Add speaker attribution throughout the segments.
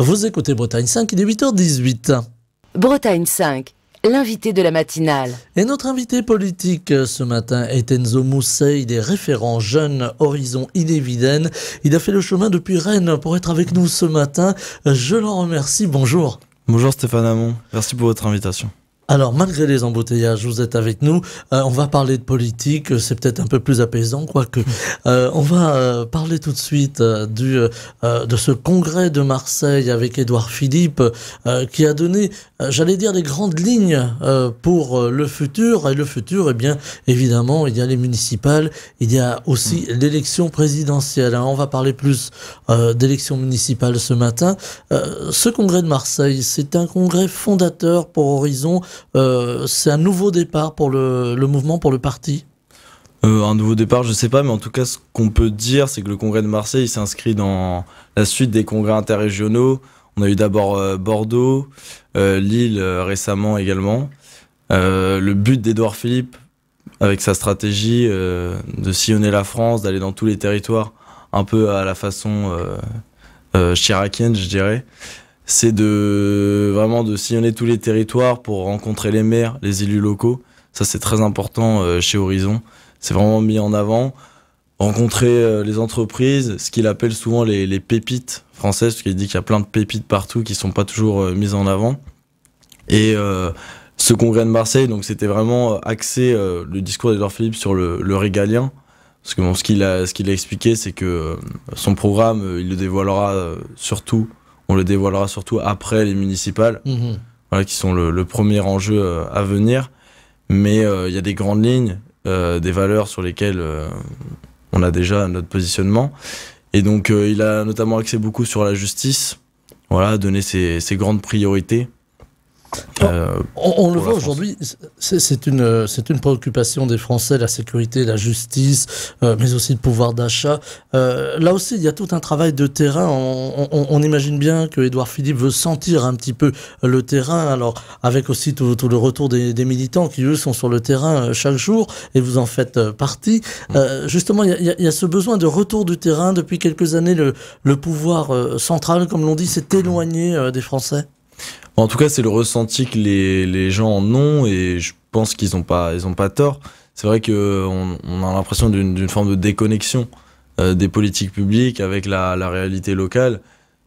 Speaker 1: Vous écoutez Bretagne 5, il est 8h18.
Speaker 2: Bretagne 5, l'invité de la matinale.
Speaker 1: Et notre invité politique ce matin est Enzo Mousset, il est référent jeune Horizon Ille-et-Vilaine. Il a fait le chemin depuis Rennes pour être avec nous ce matin. Je l'en remercie, bonjour.
Speaker 3: Bonjour Stéphane Hamon, merci pour votre invitation.
Speaker 1: Alors, malgré les embouteillages, vous êtes avec nous. On va parler de politique, c'est peut-être un peu plus apaisant, quoique. On va parler tout de suite de ce congrès de Marseille avec Édouard Philippe, qui a donné, j'allais dire, les grandes lignes pour le futur. Et le futur, eh bien, évidemment, il y a les municipales, il y a aussi l'élection présidentielle. Alors, on va parler plus d'élection municipale ce matin. Ce congrès de Marseille, c'est un congrès fondateur pour Horizon. C'est un nouveau départ pour le mouvement, pour le parti.
Speaker 3: Un nouveau départ, je sais pas, mais en tout cas, ce qu'on peut dire, c'est que le congrès de Marseille s'inscrit dans la suite des congrès interrégionaux. On a eu d'abord Bordeaux, Lille récemment également. Le but d'Édouard Philippe, avec sa stratégie de sillonner la France, d'aller dans tous les territoires, un peu à la façon chiracienne, je dirais, c'est vraiment de sillonner tous les territoires pour rencontrer les maires, les élus locaux. Ça, c'est très important chez Horizon. C'est vraiment mis en avant. Rencontrer les entreprises, ce qu'il appelle souvent les pépites françaises, parce qu'il dit qu'il y a plein de pépites partout qui ne sont pas toujours mises en avant. Et ce congrès de Marseille, donc c'était vraiment axé, le discours d'Édouard Philippe, sur le régalien. Parce que bon, ce qu'il a expliqué, c'est que son programme, il le dévoilera surtout. On le dévoilera surtout après les municipales, voilà, qui sont le premier enjeu à venir. Mais il y a des grandes lignes, des valeurs sur lesquelles on a déjà notre positionnement. Et donc il a notamment axé beaucoup sur la justice, voilà, donner ses grandes priorités.
Speaker 1: On le voit aujourd'hui, c'est une préoccupation des Français, la sécurité, la justice, mais aussi le pouvoir d'achat. Là aussi, il y a tout un travail de terrain. On imagine bien que Édouard Philippe veut sentir un petit peu le terrain, alors avec aussi tout le retour des militants qui, eux, sont sur le terrain chaque jour, et vous en faites partie. Justement, il y a ce besoin de retour du terrain. Depuis quelques années, le pouvoir central, comme l'on dit, s'est éloigné des Français.
Speaker 3: En tout cas, c'est le ressenti que les gens en ont, et je pense qu'ils n'ont pas tort. C'est vrai qu'on a l'impression d'une forme de déconnexion des politiques publiques avec la réalité locale.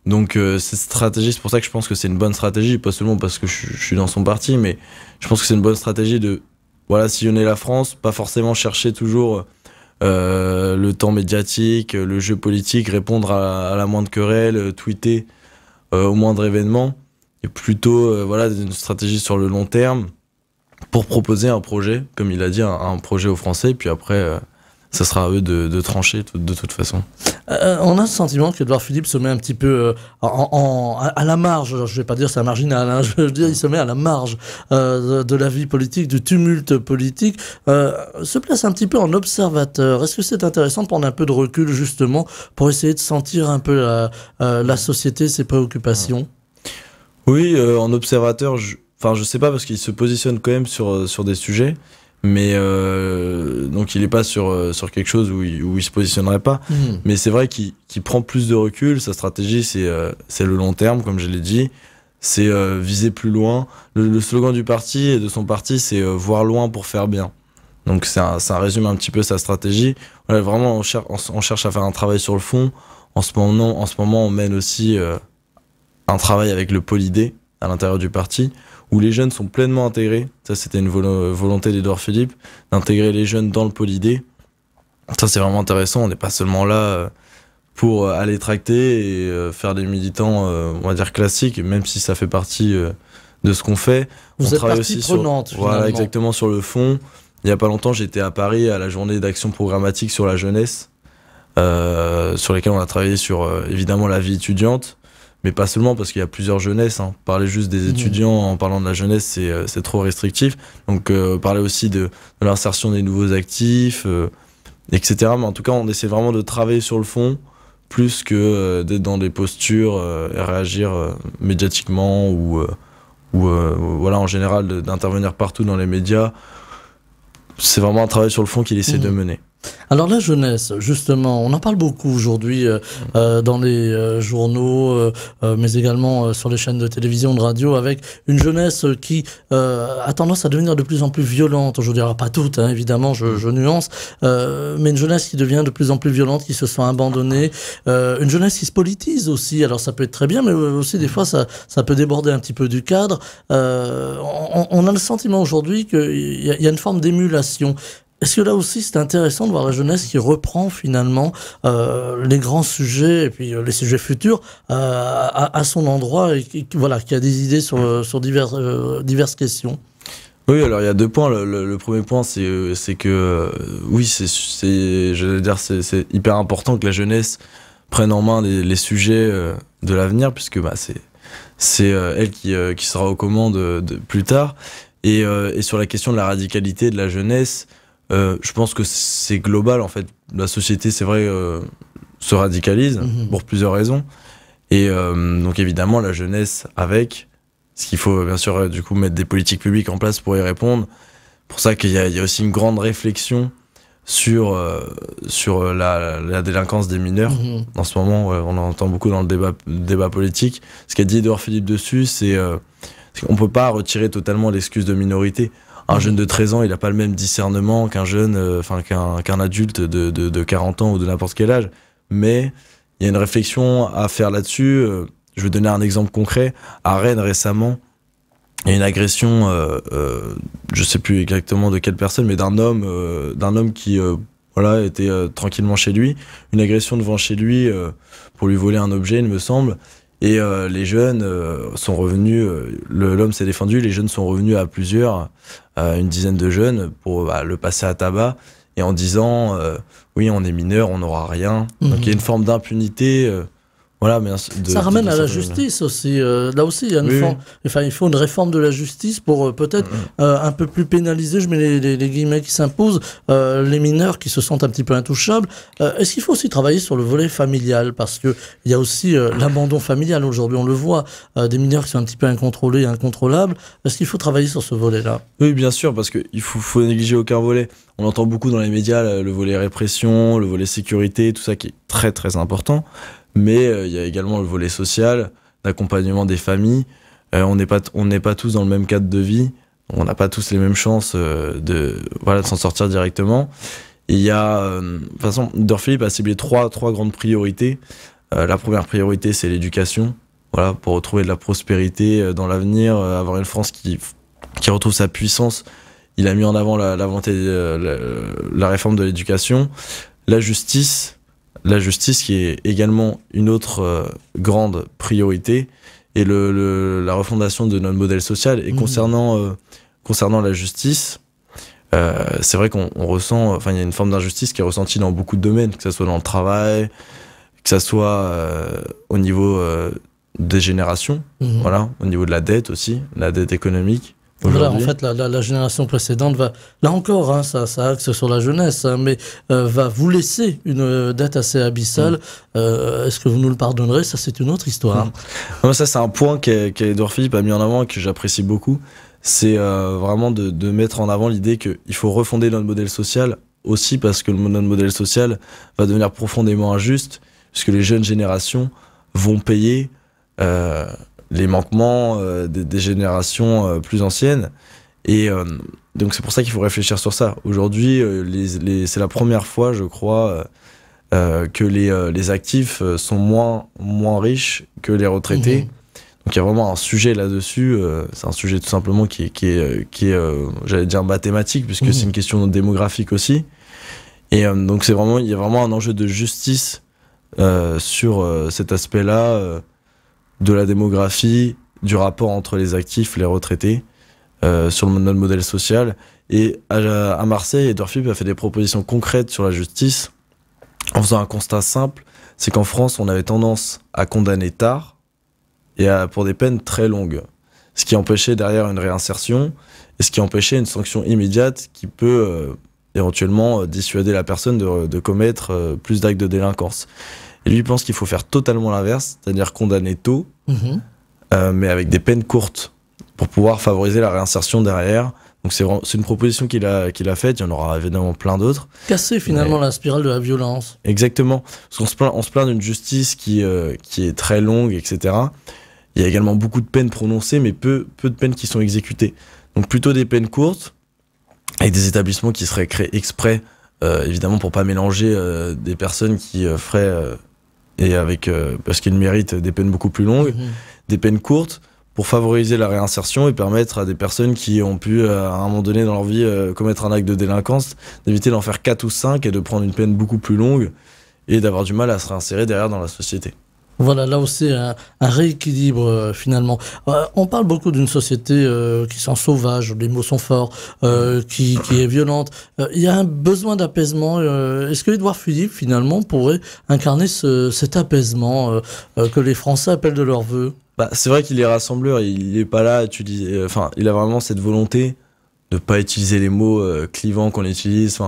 Speaker 3: Donc cette stratégie, c'est pour ça que je pense que c'est une bonne stratégie, pas seulement parce que je suis dans son parti, mais je pense que c'est une bonne stratégie de sillonner la France, pas forcément chercher toujours le temps médiatique, le jeu politique, répondre à la moindre querelle, tweeter au moindre événement. Et plutôt une stratégie sur le long terme pour proposer un projet, comme il a dit, un projet aux Français, puis après ça sera à eux de trancher de toute façon.
Speaker 1: On a le sentiment qu'Édouard Philippe se met un petit peu à la marge, je ne vais pas dire c'est marginal, hein, je veux dire il se met à la marge de la vie politique, du tumulte politique, se place un petit peu en observateur. Est-ce que c'est intéressant de prendre un peu de recul justement pour essayer de sentir un peu la société, ses préoccupations ?
Speaker 3: Oui, en observateur, je sais pas, parce qu'il se positionne quand même sur des sujets, mais donc il est pas sur quelque chose où il se positionnerait pas. Mais c'est vrai qu'il prend plus de recul. Sa stratégie, c'est le long terme, comme je l'ai dit. C'est viser plus loin. Le slogan du parti et de son parti, c'est voir loin pour faire bien. Donc ça résume un petit peu sa stratégie. Voilà, vraiment, on cherche à faire un travail sur le fond. En ce moment, on mène aussi un travail avec le Polydé à l'intérieur du parti, où les jeunes sont pleinement intégrés. Ça, c'était une volonté d'Édouard Philippe, d'intégrer les jeunes dans le Polydé. Ça, c'est vraiment intéressant. On n'est pas seulement là pour aller tracter et faire des militants, on va dire, classiques, même si ça fait partie de ce qu'on fait.
Speaker 1: Vous
Speaker 3: on
Speaker 1: êtes
Speaker 3: travaille
Speaker 1: partie
Speaker 3: aussi
Speaker 1: prenante,
Speaker 3: voilà, exactement, sur le fond. Il n'y a pas longtemps, j'étais à Paris à la journée d'action programmatique sur la jeunesse, sur lesquelles on a travaillé sur, évidemment, la vie étudiante. Mais pas seulement, parce qu'il y a plusieurs jeunesses. Hein. Parler juste des étudiants en parlant de la jeunesse, c'est trop restrictif. Donc parler aussi de l'insertion des nouveaux actifs, etc. Mais en tout cas, on essaie vraiment de travailler sur le fond, plus que d'être dans des postures et réagir médiatiquement ou en général d'intervenir partout dans les médias. C'est vraiment un travail sur le fond qu'il essaie de mener.
Speaker 1: Alors la jeunesse, justement, on en parle beaucoup aujourd'hui dans les journaux, mais également sur les chaînes de télévision, de radio, avec une jeunesse qui a tendance à devenir de plus en plus violente aujourd'hui. Alors pas toute, hein, évidemment, je nuance, mais une jeunesse qui devient de plus en plus violente, qui se sent abandonnée, une jeunesse qui se politise aussi. Alors ça peut être très bien, mais aussi des fois ça peut déborder un petit peu du cadre. On a le sentiment aujourd'hui qu'il y a une forme d'émulation. Est-ce que là aussi c'est intéressant de voir la jeunesse qui reprend finalement les grands sujets et puis les sujets futurs à son endroit et qui a des idées sur diverses questions?
Speaker 3: Oui, alors il y a deux points. Le premier point, c'est que oui, c'est hyper important que la jeunesse prenne en main les sujets de l'avenir, puisque c'est elle qui sera aux commandes plus tard. Et sur la question de la radicalité de la jeunesse, je pense que c'est global en fait. La société, c'est vrai, se radicalise pour plusieurs raisons. Et donc évidemment, la jeunesse avec. Ce qu'il faut bien sûr du coup mettre des politiques publiques en place pour y répondre. Pour ça qu'il y a aussi une grande réflexion sur la délinquance des mineurs. En ce moment, on en entend beaucoup dans le débat politique. Ce qu'a dit Édouard Philippe dessus, c'est qu'on peut pas retirer totalement l'excuse de minorité. Un jeune de 13 ans, il n'a pas le même discernement qu'un jeune, qu'un adulte de 40 ans ou de n'importe quel âge. Mais il y a une réflexion à faire là-dessus. Je vais donner un exemple concret. À Rennes, récemment, il y a une agression, je sais plus exactement de quelle personne, mais d'un homme qui était tranquillement chez lui. Une agression devant chez lui pour lui voler un objet, il me semble. Et les jeunes sont revenus, l'homme s'est défendu, les jeunes sont revenus à plusieurs, une dizaine de jeunes, pour le passer à tabac, et en disant oui, on est mineur, on n'aura rien. Donc il y a une forme d'impunité. Voilà, mais
Speaker 1: ça ramène à la justice aussi. Là aussi, il y a il faut une réforme de la justice pour peut-être un peu plus pénaliser, je mets les guillemets qui s'imposent, les mineurs qui se sentent un petit peu intouchables. Est-ce qu'il faut aussi travailler sur le volet familial? Parce que il y a aussi l'abandon familial aujourd'hui, on le voit, des mineurs qui sont un petit peu incontrôlés, incontrôlables. Est-ce qu'il faut travailler sur ce volet-là?
Speaker 3: Oui, bien sûr, parce qu'il faut négliger aucun volet. On entend beaucoup dans les médias le volet répression, le volet sécurité, tout ça qui est très très important. Mais il y a également le volet social, l'accompagnement des familles. On n'est pas tous dans le même cadre de vie. On n'a pas tous les mêmes chances de s'en sortir directement. Et il y a, de toute façon, Édouard Philippe a ciblé trois grandes priorités. La première priorité, c'est l'éducation. Voilà, pour retrouver de la prospérité dans l'avenir, avoir une France qui retrouve sa puissance. Il a mis en avant la volonté la réforme de l'éducation. La justice qui est également une autre grande priorité, et la refondation de notre modèle social. Et concernant la justice, c'est vrai qu'on ressent, il y a une forme d'injustice qui est ressentie dans beaucoup de domaines, que ce soit dans le travail, que ce soit au niveau des générations, au niveau de la dette aussi, la dette économique.
Speaker 1: Voilà, en fait, la génération précédente va, là encore, ça axe sur la jeunesse, mais va vous laisser une dette assez abyssale. Est-ce que vous nous le pardonnerez? Ça, c'est une autre histoire.
Speaker 3: Ça, c'est un point qu'Édouard Philippe a mis en avant et que j'apprécie beaucoup. C'est vraiment de mettre en avant l'idée qu'il faut refonder notre modèle social, aussi parce que notre modèle social va devenir profondément injuste, puisque les jeunes générations vont payer les manquements des générations plus anciennes. Et donc c'est pour ça qu'il faut réfléchir sur ça. Aujourd'hui, c'est la première fois, je crois, que les actifs sont moins riches que les retraités. Donc il y a vraiment un sujet là-dessus. C'est un sujet tout simplement qui est j'allais dire mathématique, puisque c'est une question démographique aussi. Et donc il y a vraiment un enjeu de justice sur cet aspect-là, de la démographie, du rapport entre les actifs et les retraités, sur notre modèle social. Et à Marseille, Édouard Philippe a fait des propositions concrètes sur la justice, en faisant un constat simple, c'est qu'en France, on avait tendance à condamner tard et pour des peines très longues, ce qui empêchait derrière une réinsertion, et ce qui empêchait une sanction immédiate qui peut éventuellement dissuader la personne de commettre plus d'actes de délinquance. Et lui, il pense qu'il faut faire totalement l'inverse, c'est-à-dire condamner tôt, mais avec des peines courtes, pour pouvoir favoriser la réinsertion derrière, Donc c'est une proposition qu'il a faite, il y en aura évidemment plein d'autres.
Speaker 1: Casser finalement la spirale de la violence.
Speaker 3: Exactement, parce qu'on se plaint d'une justice qui est très longue, etc. Il y a également beaucoup de peines prononcées, mais peu de peines qui sont exécutées. Donc plutôt des peines courtes, avec des établissements qui seraient créés exprès, évidemment pour pas mélanger des personnes qui feraient, parce qu'ils méritent des peines beaucoup plus longues, des peines courtes, pour favoriser la réinsertion et permettre à des personnes qui ont pu, à un moment donné dans leur vie, commettre un acte de délinquance, d'éviter d'en faire 4 ou 5 et de prendre une peine beaucoup plus longue et d'avoir du mal à se réinsérer derrière dans la société.
Speaker 1: Voilà, là aussi un rééquilibre finalement. On parle beaucoup d'une société qui sent sauvage, les mots sont forts, qui est violente. Il y a un besoin d'apaisement. Est-ce que Édouard Philippe finalement pourrait incarner cet apaisement que les Français appellent de leur vœu?
Speaker 3: C'est vrai qu'il est rassembleur, il est pas là à utiliser, il a vraiment cette volonté de pas utiliser les mots clivants qu'on utilise.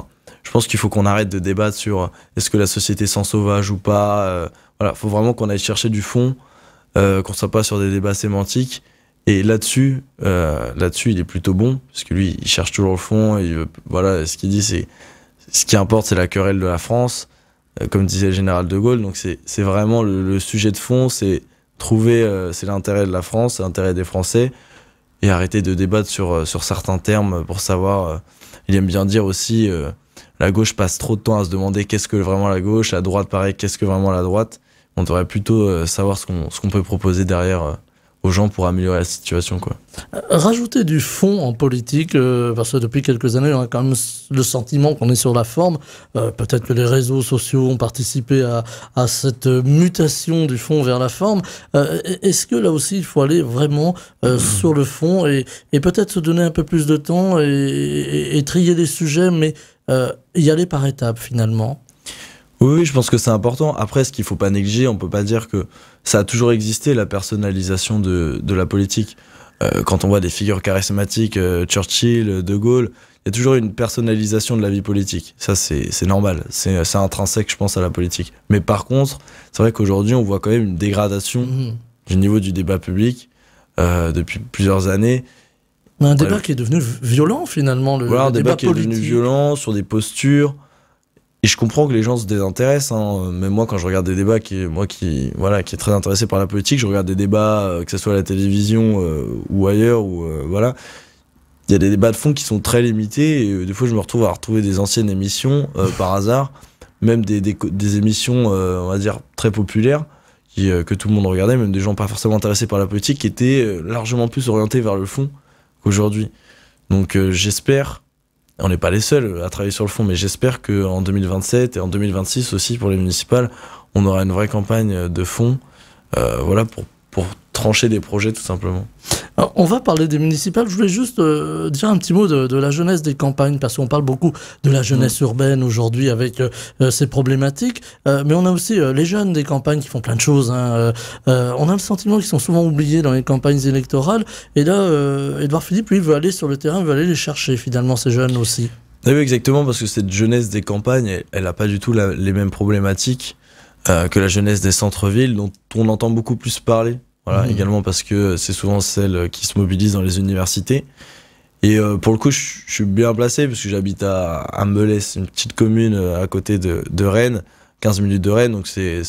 Speaker 3: Je pense qu'il faut qu'on arrête de débattre sur est-ce que la société sent sauvage ou pas. Voilà, faut vraiment qu'on aille chercher du fond, qu'on soit pas sur des débats sémantiques. Et là-dessus, il est plutôt bon, parce que lui, il cherche toujours le fond. Et voilà, ce qu'il dit, c'est ce qui importe, c'est la querelle de la France, comme disait le général de Gaulle. Donc c'est vraiment le sujet de fond, c'est trouver, c'est l'intérêt de la France, c'est l'intérêt des Français, et arrêter de débattre sur certains termes pour savoir. Il aime bien dire aussi, la gauche passe trop de temps à se demander qu'est-ce que vraiment la gauche, la droite pareil, qu'est-ce que vraiment la droite. On devrait plutôt savoir ce qu'on peut proposer derrière aux gens pour améliorer la situation, quoi.
Speaker 1: Rajouter du fond en politique, parce que depuis quelques années, on a quand même le sentiment qu'on est sur la forme. Peut-être que les réseaux sociaux ont participé à cette mutation du fond vers la forme. Est-ce que là aussi, il faut aller vraiment sur le fond et peut-être se donner un peu plus de temps et trier les sujets, mais y aller par étapes finalement?
Speaker 3: Oui, je pense que c'est important. Après, ce qu'il faut pas négliger, on peut pas dire que ça a toujours existé, la personnalisation de la politique. Quand on voit des figures charismatiques, Churchill, De Gaulle, il y a toujours une personnalisation de la vie politique. Ça, c'est normal. C'est intrinsèque, je pense, à la politique. Mais par contre, c'est vrai qu'aujourd'hui, on voit quand même une dégradation du niveau du débat public depuis plusieurs années.
Speaker 1: Un débat qui est devenu violent, finalement.
Speaker 3: Un débat qui est devenu violent, sur des postures. Et je comprends que les gens se désintéressent, hein. Même moi, quand je regarde des débats, qui est très intéressé par la politique, je regarde des débats, que ce soit à la télévision ou ailleurs, voilà. Il y a des débats de fond qui sont très limités, et des fois je me retrouve à retrouver des anciennes émissions par hasard, même des émissions, on va dire, très populaires, que tout le monde regardait, même des gens pas forcément intéressés par la politique, qui étaient largement plus orientés vers le fond qu'aujourd'hui. Donc j'espère... On n'est pas les seuls à travailler sur le fond, mais j'espère qu'en 2027 et en 2026 aussi, pour les municipales, on aura une vraie campagne de fond, voilà, pour trancher des projets, tout simplement.
Speaker 1: Alors, on va parler des municipales. Je voulais juste dire un petit mot de la jeunesse des campagnes, parce qu'on parle beaucoup de la jeunesse urbaine aujourd'hui avec ces problématiques, mais on a aussi les jeunes des campagnes qui font plein de choses, hein. On a le sentiment qu'ils sont souvent oubliés dans les campagnes électorales, et là, Édouard Philippe, lui, veut aller sur le terrain, veut aller les chercher, finalement, ces jeunes aussi.
Speaker 3: Oui, exactement, parce que cette jeunesse des campagnes, elle n'a pas du tout les mêmes problématiques que la jeunesse des centres-villes, dont on entend beaucoup plus parler. Voilà, également parce que c'est souvent celle qui se mobilise dans les universités. Et pour le coup, je suis bien placé parce que j'habite à Melès, une petite commune à côté de Rennes, 15 minutes de Rennes, donc c'est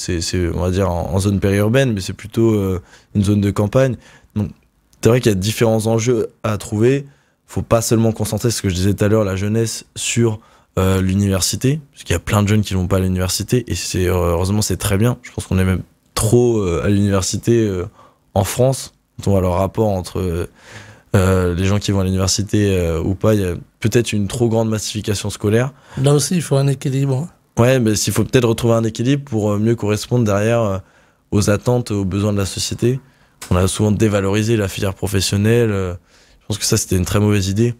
Speaker 3: on va dire en zone périurbaine, mais c'est plutôt une zone de campagne. Donc c'est vrai qu'il y a différents enjeux à trouver. Faut pas seulement concentrer, ce que je disais tout à l'heure, la jeunesse sur l'université, parce qu'il y a plein de jeunes qui vont pas à l'université, et heureusement c'est très bien. Je pense qu'on est même trop à l'université en France, on voit le rapport entre les gens qui vont à l'université ou pas. Il y a peut-être une trop grande massification scolaire.
Speaker 1: Là aussi, il faut un équilibre.
Speaker 3: Ouais, mais il faut peut-être retrouver un équilibre pour mieux correspondre derrière aux attentes, aux besoins de la société. On a souvent dévalorisé la filière professionnelle. Je pense que ça, c'était une très mauvaise idée.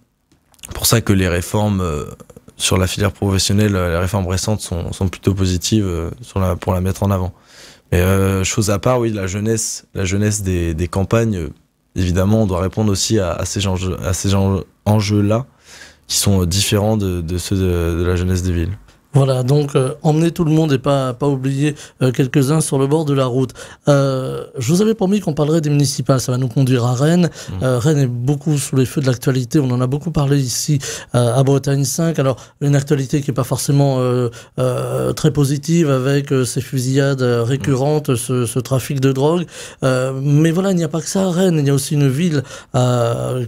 Speaker 3: C'est pour ça que les réformes sur la filière professionnelle, les réformes récentes sont plutôt positives pour la mettre en avant. Mais chose à part, oui, la jeunesse des campagnes, évidemment, on doit répondre aussi à ces enjeux-là, qui sont différents de ceux de la jeunesse des villes.
Speaker 1: Voilà, donc emmener tout le monde et pas oublier quelques-uns sur le bord de la route. Je vous avais promis qu'on parlerait des municipales, ça va nous conduire à Rennes. Rennes est beaucoup sous les feux de l'actualité, on en a beaucoup parlé ici à Bretagne 5. Alors, une actualité qui n'est pas forcément très positive avec ces fusillades récurrentes, ce trafic de drogue. Mais voilà, il n'y a pas que ça à Rennes, il y a aussi une ville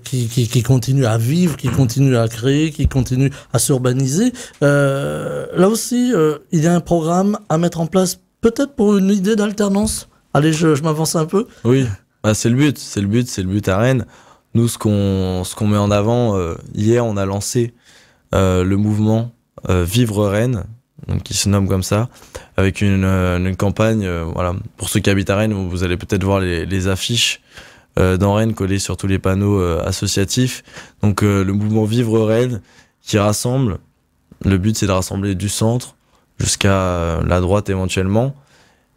Speaker 1: qui continue à vivre, qui continue à créer, qui continue à s'urbaniser. Là aussi, il y a un programme à mettre en place, peut-être pour une idée d'alternance. Allez, je m'avance un peu.
Speaker 3: Oui, c'est le but à Rennes. Nous, ce qu'on met en avant, hier, on a lancé le mouvement Vivre Rennes, donc qui se nomme comme ça, avec une campagne. Voilà, pour ceux qui habitent à Rennes, vous allez peut-être voir les affiches dans Rennes collées sur tous les panneaux associatifs. Donc, le mouvement Vivre Rennes qui rassemble. Le but, c'est de rassembler du centre jusqu'à la droite éventuellement.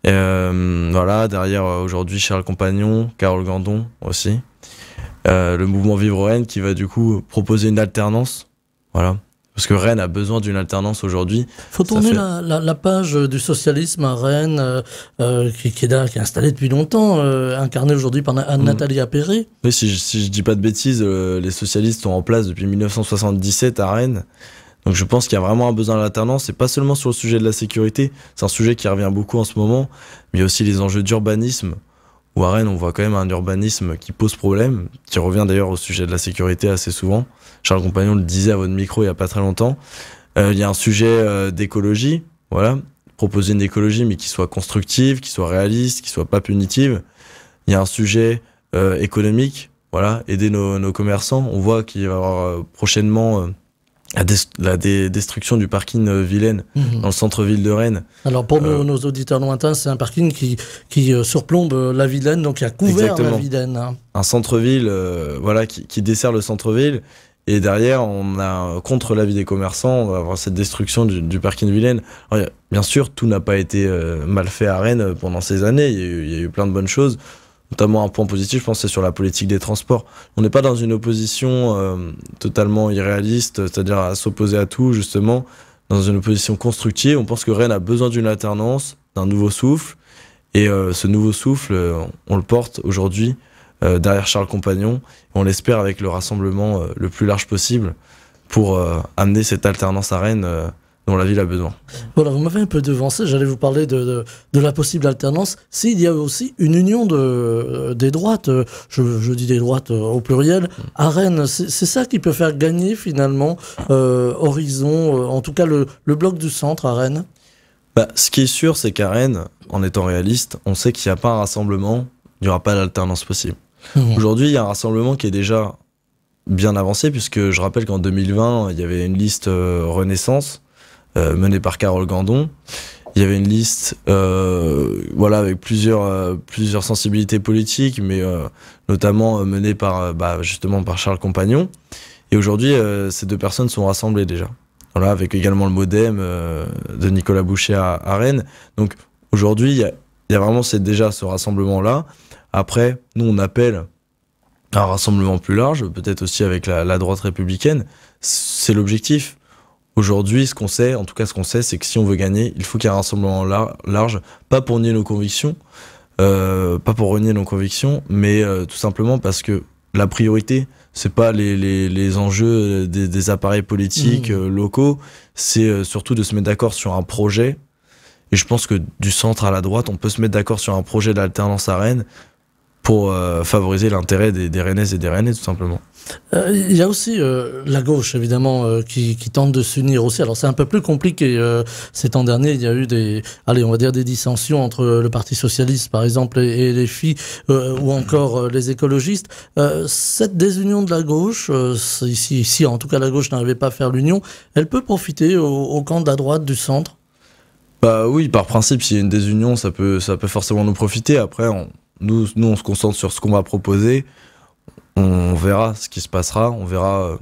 Speaker 3: Voilà, derrière aujourd'hui Charles Compagnon, Carole Gandon aussi. Le mouvement Vivre Rennes qui va du coup proposer une alternance. Voilà. Parce que Rennes a besoin d'une alternance aujourd'hui.
Speaker 1: Faut tourner la page du socialisme à Rennes, qui est installée depuis longtemps, incarnée aujourd'hui par Nathalie Appéré.
Speaker 3: Oui, si je dis pas de bêtises, les socialistes sont en place depuis 1977 à Rennes. Donc je pense qu'il y a vraiment un besoin d'alternance, et pas seulement sur le sujet de la sécurité, c'est un sujet qui revient beaucoup en ce moment, mais il y a aussi les enjeux d'urbanisme, où à Rennes on voit quand même un urbanisme qui pose problème, qui revient d'ailleurs au sujet de la sécurité assez souvent. Charles Compagnon le disait à votre micro il y a pas très longtemps. Il y a un sujet d'écologie, voilà, proposer une écologie mais qui soit constructive, qui soit réaliste, qui soit pas punitive. Il y a un sujet économique, voilà, aider nos commerçants. On voit qu'il va y avoir prochainement la destruction du parking Vilaine dans le centre-ville de Rennes.
Speaker 1: Alors pour nos auditeurs lointains, c'est un parking qui surplombe la Vilaine, donc qui a couvert la Vilaine. Hein. Un
Speaker 3: centre-ville voilà, qui dessert le centre-ville, et derrière, on a, contre l'avis des commerçants, on va avoir cette destruction du parking Vilaine. Alors, bien sûr, tout n'a pas été mal fait à Rennes pendant ces années, il y a eu plein de bonnes choses. Notamment un point positif, je pense, c'est sur la politique des transports. On n'est pas dans une opposition totalement irréaliste, c'est-à-dire à s'opposer à tout, justement, dans une opposition constructive. On pense que Rennes a besoin d'une alternance, d'un nouveau souffle. Et ce nouveau souffle, on le porte aujourd'hui derrière Charles Compagnon. On l'espère avec le rassemblement le plus large possible pour amener cette alternance à Rennes dont la ville a besoin.
Speaker 1: Voilà, vous m'avez un peu devancé, j'allais vous parler de la possible alternance. S'il y a aussi une union des droites, je dis des droites au pluriel, à Rennes, c'est ça qui peut faire gagner finalement Horizon, en tout cas le bloc du centre à Rennes.
Speaker 3: Ce qui est sûr, c'est qu'à Rennes, en étant réaliste, on sait qu'il n'y a pas un rassemblement, il n'y aura pas d'alternance possible. Aujourd'hui, il y a un rassemblement qui est déjà bien avancé, puisque je rappelle qu'en 2020, il y avait une liste Renaissance, menée par Carole Gandon. Il y avait une liste voilà, avec plusieurs sensibilités politiques, mais notamment menée par, justement par Charles Compagnon. Et aujourd'hui, ces deux personnes sont rassemblées déjà. Voilà, avec également le MoDem de Nicolas Boucher à Rennes. Donc aujourd'hui, il y a vraiment déjà ce rassemblement-là. Après, nous, on appelle à un rassemblement plus large, peut-être aussi avec la droite républicaine. C'est l'objectif. Aujourd'hui, ce qu'on sait, c'est que si on veut gagner, il faut qu'il y ait un rassemblement large, pas pour nier nos convictions, mais tout simplement parce que la priorité, c'est pas les enjeux des appareils politiques locaux, c'est surtout de se mettre d'accord sur un projet. Et je pense que du centre à la droite, on peut se mettre d'accord sur un projet d'alternance à Rennes pour favoriser l'intérêt des Rennaises et des Rennais, tout simplement.
Speaker 1: Il y a aussi la gauche, évidemment, qui tente de s'unir aussi. Alors, c'est un peu plus compliqué. Ces temps derniers, il y a eu des dissensions entre le Parti socialiste, par exemple, et les filles, ou encore les écologistes. Cette désunion de la gauche, si en tout cas la gauche n'arrivait pas à faire l'union, elle peut profiter au camp de la droite, du centre?
Speaker 3: Oui, par principe, s'il y a une désunion, ça peut forcément nous profiter. Après, nous, on se concentre sur ce qu'on va proposer. On verra ce qui se passera. On verra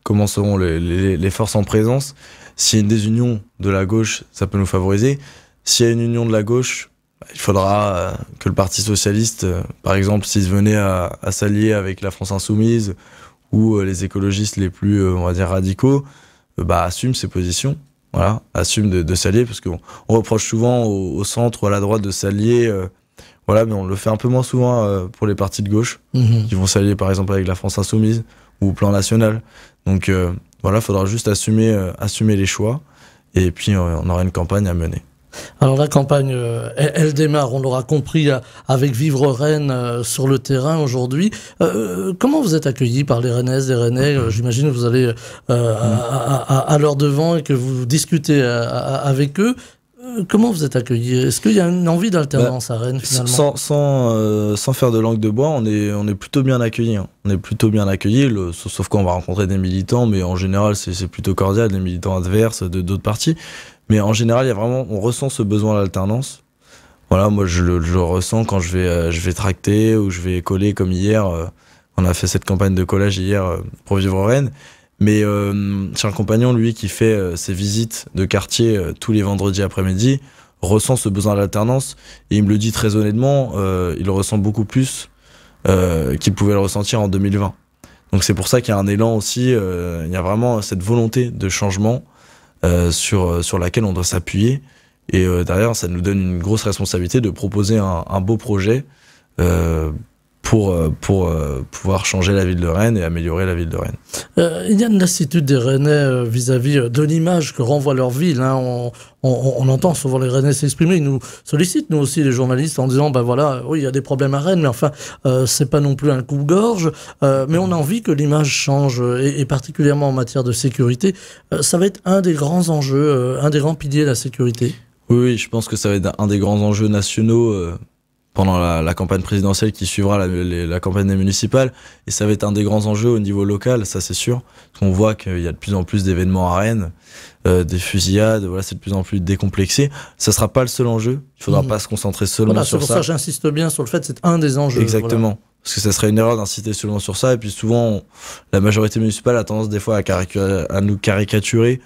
Speaker 3: comment seront les forces en présence. S'il y a une désunion de la gauche, ça peut nous favoriser. S'il y a une union de la gauche, il faudra que le Parti socialiste, par exemple, s'il venait à s'allier avec la France insoumise ou les écologistes les plus, on va dire, radicaux, assume ses positions. Voilà, assume de s'allier, parce qu'on reproche souvent au centre ou à la droite de s'allier, voilà, mais on le fait un peu moins souvent pour les partis de gauche, qui vont s'allier par exemple avec la France Insoumise ou au plan national. Donc voilà, il faudra juste assumer les choix, et puis on aura une campagne à mener.
Speaker 1: Alors la campagne, elle démarre, on l'aura compris, avec Vivre Rennes sur le terrain aujourd'hui. Comment vous êtes accueillis par les Rennaises, les Rennais? J'imagine que vous allez à leur devant et que vous discutez avec eux. Comment vous êtes accueillis? Est-ce qu'il y a une envie d'alternance à Rennes finalement?
Speaker 3: Sans faire de langue de bois, on est plutôt bien accueillis. Hein. On est plutôt bien accueillis, sauf qu'on va rencontrer des militants, mais en général c'est plutôt cordial, des militants adverses de d'autres partis. Mais en général, on ressent ce besoin d'alternance. Voilà, moi je le ressens quand je vais tracter ou je vais coller comme hier. On a fait cette campagne de collage hier pour Vivre Rennes. Mais j'ai un compagnon, lui, qui fait ses visites de quartier tous les vendredis après-midi, ressent ce besoin d'alternance. Et il me le dit très honnêtement, il le ressent beaucoup plus qu'il pouvait le ressentir en 2020. Donc c'est pour ça qu'il y a un élan aussi, il y a vraiment cette volonté de changement sur laquelle on doit s'appuyer. Et derrière, ça nous donne une grosse responsabilité de proposer un beau projet pour pouvoir changer la ville de Rennes et améliorer la ville de Rennes.
Speaker 1: Il y a une lassitude des Rennais vis-à-vis de l'image que renvoie leur ville. Hein. On entend souvent les Rennais s'exprimer. Ils nous sollicitent, nous aussi, les journalistes, en disant, ben voilà, oui, il y a des problèmes à Rennes, mais enfin, c'est pas non plus un coupe-gorge. Mais on a envie que l'image change, et particulièrement en matière de sécurité. Ça va être un des grands enjeux, un des grands piliers de la sécurité.
Speaker 3: Oui, je pense que ça va être un des grands enjeux nationaux pendant la campagne présidentielle qui suivra la campagne des municipales. Et ça va être un des grands enjeux au niveau local, ça c'est sûr. Parce qu'on voit qu'il y a de plus en plus d'événements à Rennes, des fusillades, voilà, c'est de plus en plus décomplexé. Ça sera pas le seul enjeu. Il faudra pas se concentrer seulement sur ça.
Speaker 1: C'est pour ça que j'insiste bien sur le fait que c'est un des enjeux.
Speaker 3: Exactement.
Speaker 1: Voilà.
Speaker 3: Parce que ça serait une erreur d'insister seulement sur ça. Et puis souvent, la majorité municipale a tendance des fois à nous caricaturer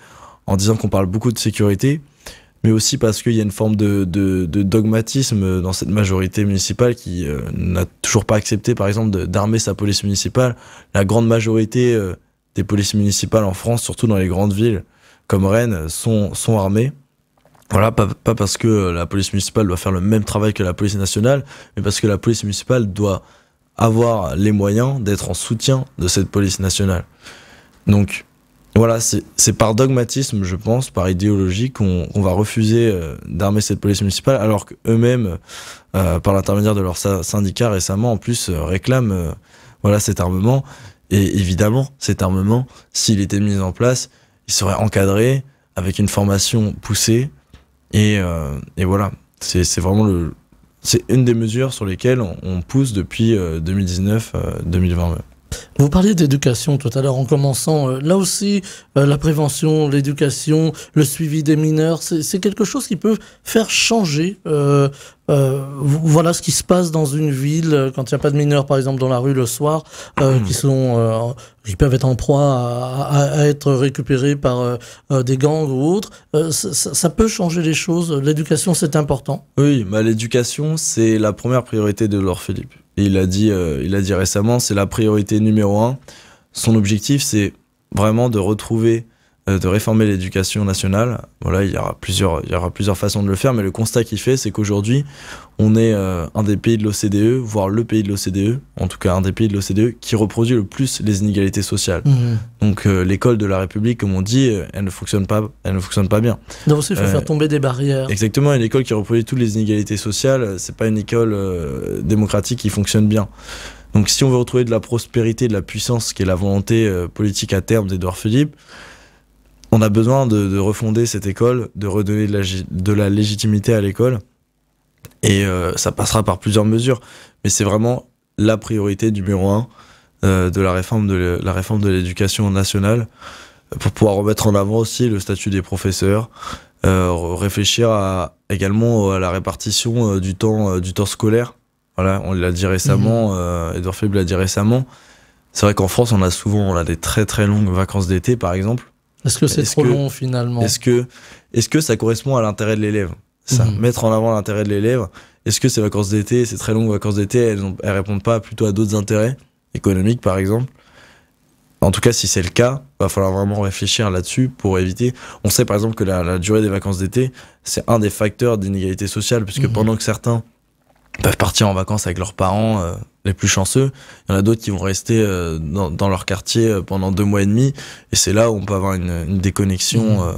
Speaker 3: en disant qu'on parle beaucoup de sécurité, mais aussi parce qu'il y a une forme de dogmatisme dans cette majorité municipale qui n'a toujours pas accepté, par exemple, d'armer sa police municipale. La grande majorité des polices municipales en France, surtout dans les grandes villes comme Rennes, sont armées. Voilà, pas parce que la police municipale doit faire le même travail que la police nationale, mais parce que la police municipale doit avoir les moyens d'être en soutien de cette police nationale. Donc, voilà, c'est par dogmatisme, je pense, par idéologie qu'on va refuser d'armer cette police municipale, alors qu'eux-mêmes, par l'intermédiaire de leur syndicat récemment, en plus, réclament voilà, cet armement. Et évidemment, cet armement, s'il était mis en place, il serait encadré avec une formation poussée. Et voilà, c'est vraiment c'est une des mesures sur lesquelles on pousse depuis 2019-2020.
Speaker 1: Vous parliez d'éducation tout à l'heure en commençant. Là aussi, la prévention, l'éducation, le suivi des mineurs, c'est quelque chose qui peut faire changer voilà ce qui se passe dans une ville quand il n'y a pas de mineurs, par exemple, dans la rue le soir, qui peuvent être en proie à être récupérés par des gangs ou autres. Ça peut changer les choses. L'éducation, c'est important.
Speaker 3: Oui, l'éducation, c'est la première priorité de Édouard Philippe. Et il a dit récemment, c'est la priorité numéro 1. Son objectif, c'est vraiment de retrouver, de réformer l'éducation nationale. Voilà, il y aura plusieurs façons de le faire, mais le constat qu'il fait, c'est qu'aujourd'hui, on est un des pays de l'OCDE, voire le pays de l'OCDE, en tout cas un des pays de l'OCDE, qui reproduit le plus les inégalités sociales. Donc l'école de la République, comme on dit, elle ne fonctionne pas bien.
Speaker 1: Donc aussi, il faut faire tomber des barrières.
Speaker 3: Exactement, une école qui reproduit toutes les inégalités sociales, c'est pas une école démocratique qui fonctionne bien. Donc si on veut retrouver de la prospérité, de la puissance, qui est la volonté politique à terme d'Édouard Philippe, on a besoin de refonder cette école, de redonner de la légitimité à l'école. Et ça passera par plusieurs mesures. Mais c'est vraiment la priorité numéro 1 de la réforme de l'éducation nationale, pour pouvoir remettre en avant aussi le statut des professeurs, réfléchir également à la répartition du temps scolaire. Voilà, on l'a dit récemment, Édouard Philippe l'a dit récemment. C'est vrai qu'en France, on a des très très longues vacances d'été, par exemple.
Speaker 1: Est-ce que c'est trop long finalement ?
Speaker 3: Est-ce que ça correspond à l'intérêt de l'élève ? Ça, mettre en avant l'intérêt de l'élève. Est-ce que ces vacances d'été, ces très longues vacances d'été, elles répondent pas plutôt à d'autres intérêts économiques, par exemple ? En tout cas, si c'est le cas, va falloir vraiment réfléchir là-dessus pour éviter. On sait par exemple que la durée des vacances d'été, c'est un des facteurs d'inégalité sociale, puisque pendant que certains peuvent partir en vacances avec leurs parents, les plus chanceux, il y en a d'autres qui vont rester dans leur quartier pendant 2 mois et demi, et c'est là où on peut avoir une déconnexion.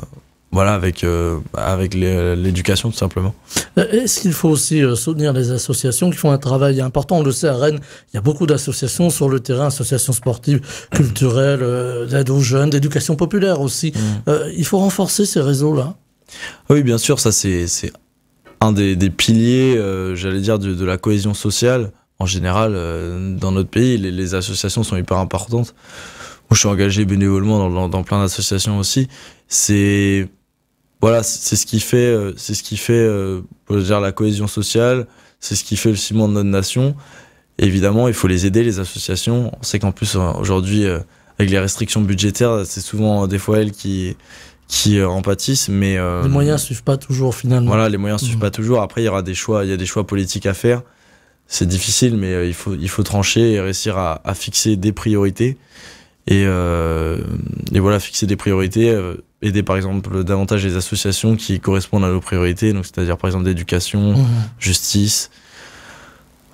Speaker 3: Voilà, avec l'éducation tout simplement.
Speaker 1: Est-ce qu'il faut aussi soutenir les associations qui font un travail important? On le sait, à Rennes, il y a beaucoup d'associations sur le terrain, associations sportives, culturelles, d'aide aux jeunes, d'éducation populaire aussi. Il faut renforcer ces réseaux-là.
Speaker 3: Oui, bien sûr, ça c'est un des piliers, j'allais dire, de la cohésion sociale. En général, dans notre pays, les associations sont hyper importantes. Moi, je suis engagé bénévolement dans plein d'associations aussi. Voilà, c'est ce qui fait, pour dire, la cohésion sociale, c'est ce qui fait le ciment de notre nation. Et évidemment, il faut les aider, les associations. On sait qu'en plus, aujourd'hui, avec les restrictions budgétaires, c'est souvent des fois elles qui en pâtissent, mais
Speaker 1: les moyens suivent pas toujours finalement.
Speaker 3: Voilà, les moyens suivent pas toujours. Après, il y a des choix politiques à faire. C'est difficile, mais il faut trancher et réussir à fixer des priorités. Et voilà, fixer des priorités, aider par exemple davantage les associations qui correspondent à nos priorités, donc c'est-à-dire par exemple d'éducation, justice.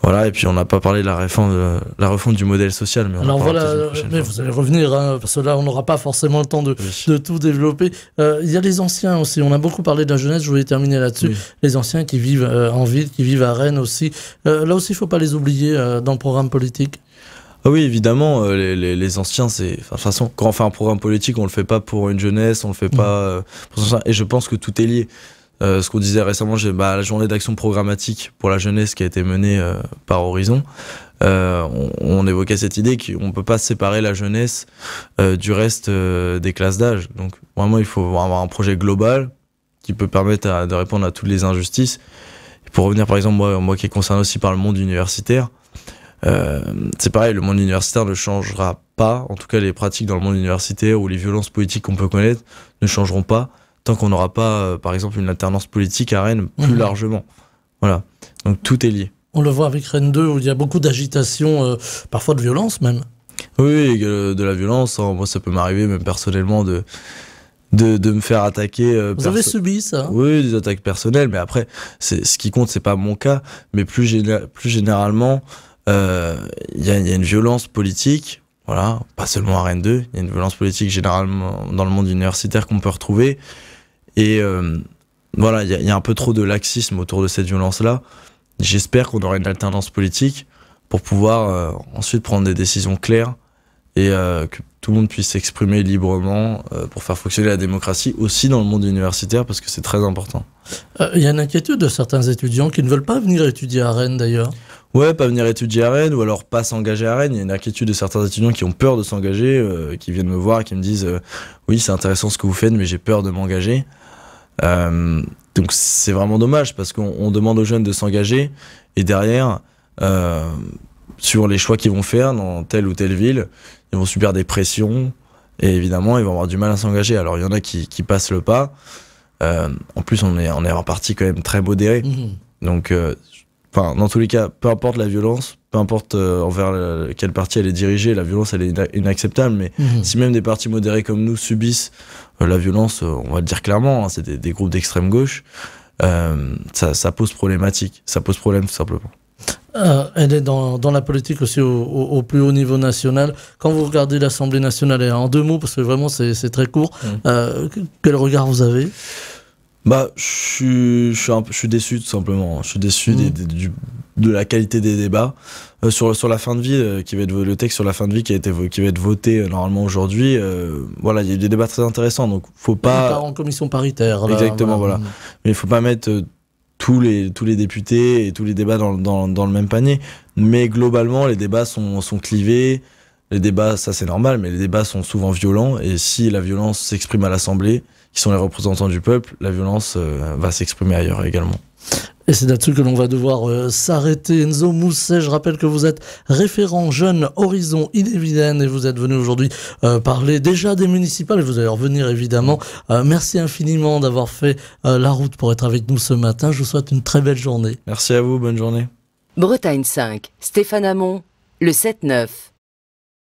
Speaker 3: Voilà, et puis on n'a pas parlé de la refonte du modèle social. Mais
Speaker 1: alors voilà, mais vous allez revenir, parce que là on n'aura pas forcément le temps de tout développer. Il y a les anciens aussi, on a beaucoup parlé de la jeunesse, je voulais terminer là-dessus. Oui. Les anciens qui vivent en ville, qui vivent à Rennes aussi. Là aussi il ne faut pas les oublier dans le programme politique.
Speaker 3: Ah oui, évidemment, les anciens, c'est... de toute façon, quand on fait un programme politique, on le fait pas pour une jeunesse, on le fait pas pour ça. Et je pense que tout est lié. Ce qu'on disait récemment, la journée d'action programmatique pour la jeunesse qui a été menée par Horizon, on évoquait cette idée qu'on peut pas séparer la jeunesse du reste des classes d'âge. Donc vraiment, il faut avoir un projet global qui peut permettre de répondre à toutes les injustices. Et pour revenir par exemple, moi qui est concerné aussi par le monde universitaire, c'est pareil, le monde universitaire ne changera pas, en tout cas les pratiques dans le monde universitaire ou les violences politiques qu'on peut connaître ne changeront pas tant qu'on n'aura pas, par exemple, une alternance politique à Rennes plus largement. Voilà, donc tout est lié.
Speaker 1: On le voit avec Rennes 2 où il y a beaucoup d'agitation, parfois de violence même.
Speaker 3: Oui, de la violence, moi ça peut m'arriver même personnellement de me faire attaquer.
Speaker 1: Vous avez subi ça?
Speaker 3: Oui, des attaques personnelles, mais après, ce qui compte, c'est pas mon cas, mais plus généralement, il y a une violence politique, voilà, pas seulement à Rennes 2, il y a une violence politique généralement dans le monde universitaire qu'on peut retrouver. Et voilà, il y a un peu trop de laxisme autour de cette violence-là. J'espère qu'on aura une alternance politique pour pouvoir ensuite prendre des décisions claires et que tout le monde puisse s'exprimer librement pour faire fonctionner la démocratie aussi dans le monde universitaire parce que c'est très important.
Speaker 1: Il y a une inquiétude de certains étudiants qui ne veulent pas venir étudier à Rennes d'ailleurs.
Speaker 3: Ouais, pas venir étudier à Rennes ou alors pas s'engager à Rennes. Il y a une inquiétude de certains étudiants qui ont peur de s'engager, qui viennent me voir et qui me disent oui, c'est intéressant ce que vous faites, mais j'ai peur de m'engager. Donc c'est vraiment dommage parce qu'on demande aux jeunes de s'engager et derrière, sur les choix qu'ils vont faire dans telle ou telle ville, ils vont subir des pressions et évidemment ils vont avoir du mal à s'engager. Alors il y en a qui passent le pas. En plus on est un parti quand même très modéré. Donc dans tous les cas, peu importe la violence, peu importe envers quel parti elle est dirigée, la violence elle est inacceptable, mais si même des partis modérés comme nous subissent la violence, on va le dire clairement, hein, c'est des groupes d'extrême gauche, ça pose problématique, ça pose problème tout simplement.
Speaker 1: Elle est dans la politique aussi au plus haut niveau national. Quand vous regardez l'Assemblée nationale, et en 2 mots, parce que vraiment c'est très court, quel regard vous avez ?
Speaker 3: Je suis déçu tout simplement. Je suis déçu de la qualité des débats sur la fin de vie qui va être le texte sur la fin de vie qui va être voté normalement aujourd'hui. Voilà, il y a des débats très intéressants, donc faut pas
Speaker 1: en commission paritaire. Là,
Speaker 3: exactement, voilà. Mais il faut pas mettre tous les députés et tous les débats dans le même panier. Mais globalement, les débats sont clivés. Les débats, ça c'est normal, mais les débats sont souvent violents. Et si la violence s'exprime à l'Assemblée, qui sont les représentants du peuple, la violence va s'exprimer ailleurs également.
Speaker 1: Et c'est là-dessus que l'on va devoir s'arrêter. Enzo Mousset, je rappelle que vous êtes référent jeune Horizon Ille-et-Vilaine et vous êtes venu aujourd'hui parler déjà des municipales et vous allez revenir évidemment. Merci infiniment d'avoir fait la route pour être avec nous ce matin. Je vous souhaite une très belle journée.
Speaker 3: Merci à vous, bonne journée.
Speaker 2: Bretagne 5, Stéphane Hamon, le 7-9.